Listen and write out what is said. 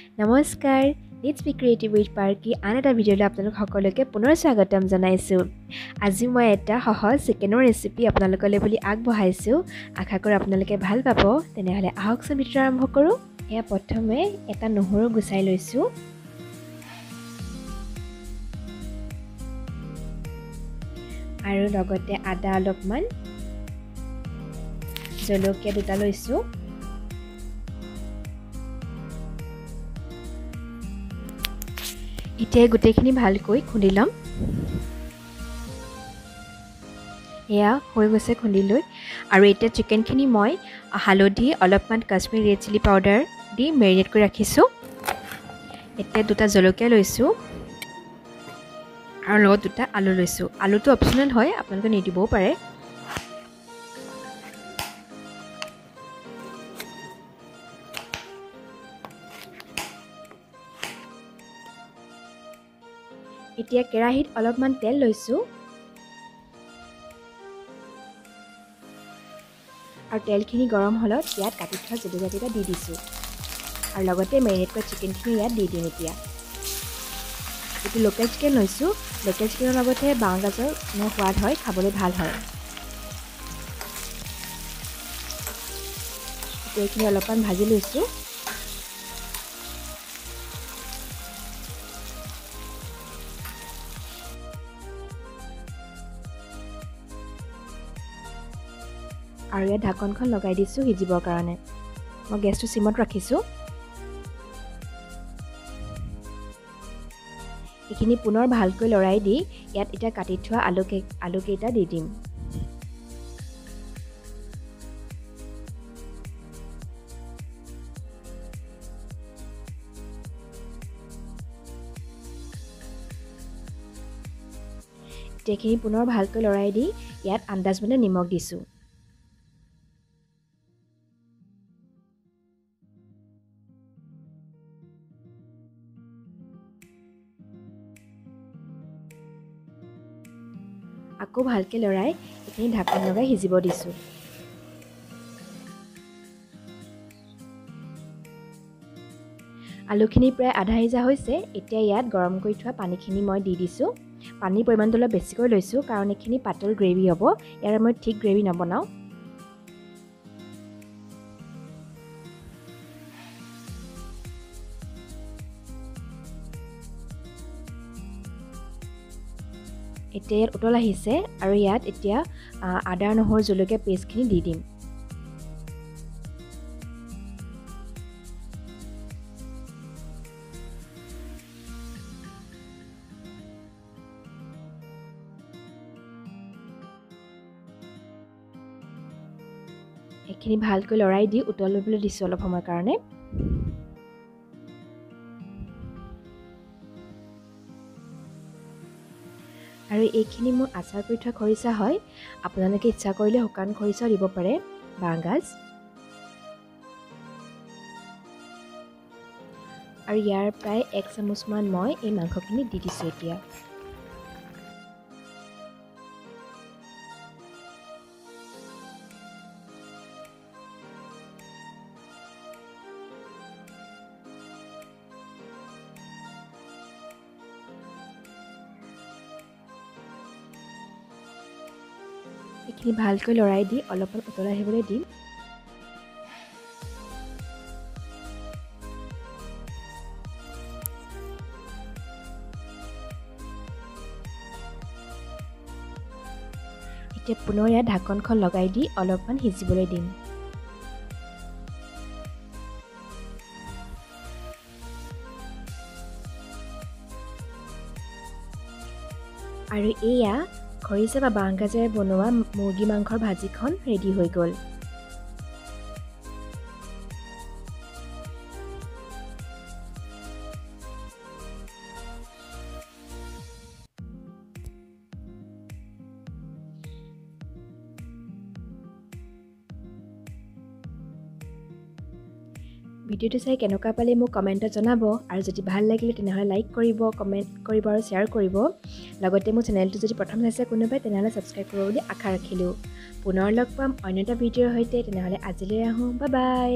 নমস্কাৰ let's B creative with পাৰ্কি আন এটা ভিডিঅ'লৈ আপোনালোক সকলোকে পুনৰ স্বাগতম জনাইছোঁ। আজি মই এটা সহজ চিকেনৰ ৰেচিপি আপোনালোকলৈ বুলি আগবঢ়াইছোঁ। আশা কৰোঁ আপোনালোকে ভাল পাব। তেনেহ'লে আহকচোন ভিডিঅ' আৰম্ভ কৰোঁ। এয়া প্ৰথমে এটা নহৰু গুচাই লৈছোঁ। আৰু লগতে আদা অলপমান, জলকীয়া দুটা লৈছোঁ। এতিয়া গোটেইখিনি ভালকৈ খুন্দি ল'ম। এয়া হৈ গৈছে খুন্দি লৈ। আৰু এতিয়া চিকেনখিনি মই হালধি অলপমান কাশ্মীৰী ৰেড চিলি পাউডাৰ দি মেৰিনেট কৰি ৰাখিছোঁ। এতিয়া দুটা জলকীয়া লৈছোঁ আৰু লগত দুটা আলু লৈছোঁ। আলুটো অপশ্যনেল হয়, আপোনালোকে নিদিবও পাৰে। এতিয়া কেৰাহীত অলপমান তেল লৈছোঁ আৰু তেলখিনি গৰম হ'লত ইয়াত কাটি থোৱা জলকীয়াকেইটা দি দিছোঁ আৰু লগতে মেৰিনেট কৰা চিকেনখিনি ইয়াত দি দিম। এতিয়া এইটো লোকেল চিকেন লৈছোঁ। লোকেল চিকেনৰ লগতে বাঁহ গাজৰ সোৱাদ হয়, খাবলৈ ভাল হয়। এইখিনি অলপমান ভাজি লৈছোঁ। আৰু ইয়াত ঢাকনখন লগাই দিছোঁ সিজিবৰ কাৰণে। মই গেছটো চিমত ৰাখিছোঁ। এইখিনি পুনৰ ভালকৈ লৰাই দি ইয়াত এতিয়া কাটি থোৱা আলুকেইটা দি দিম। এইখিনি পুনৰ ভালকৈ লৰাই দি ইয়াত আন্দাজমতে নিমখ দিছোঁ। আকৌ ভালকৈ লৰাই এইখিনি ঢাকন লগাই সিজিব দিছোঁ। আলুখিনি প্ৰায় আধা সিজা হৈছে। এতিয়া ইয়াত গৰম কৰি থোৱা পানীখিনি মই দি দিছোঁ। পানীৰ পৰিমাণটো অলপ বেছিকৈ লৈছোঁ কাৰণ এইখিনি পাতল গ্ৰেভি হ'ব। ইয়াৰ মই ঠিক গ্ৰেভি নবনাওঁ। এতিয়া ইয়াত উতল আহিছে আৰু ইয়াত এতিয়া আদা নহৰু জলকীয়া পেষ্টখিনি দি দিম। এইখিনি ভালকৈ লৰাই দি উতলিবলৈ দিছোঁ অলপ সময়ৰ কাৰণে। আৰু এইখিনি মোৰ আচাৰ কৰি থোৱা খৰিচা হয়। আপোনালোকে ইচ্ছা কৰিলে শুকান খৰিচাও দিব পাৰে, বাঁহগাজ। আৰু ইয়াৰ প্ৰায় 1 চামুচমান মই এই মাংসখিনি দি দিছোঁ। এতিয়া এইখিনি ভালকৈ লৰাই দি অলপমান উতলাই আহিবলৈ দিম। এতিয়া পুনৰ ইয়াত ঢাকনখন লগাই দি অলপমান সিজিবলৈ দিম। আৰু এয়া খৰিচা বা বাঁহগাজেৰে বনোৱা মুৰ্গী মাংসৰ ভাজিখন ৰেডি হৈ গ'ল। ভিডিঅ'টো চাই কেনেকুৱা পালে মোক কমেণ্টত জনাব। আৰু যদি ভাল লাগিলে তেনেহ'লে লাইক কৰিব, কমেণ্ট কৰিব আৰু শ্বেয়াৰ কৰিব। লগতে মোৰ চেনেলটো যদি প্ৰথম চাইছে কোনোবাই তেনেহ'লে ছাবস্ক্ৰাইব কৰিব বুলি আশা ৰাখিলোঁ। পুনৰ লগ পাম অন্য এটা ভিডিঅ'ৰ সৈতে। তেনেহ'লে আজিলৈ আহোঁ। Bye bye.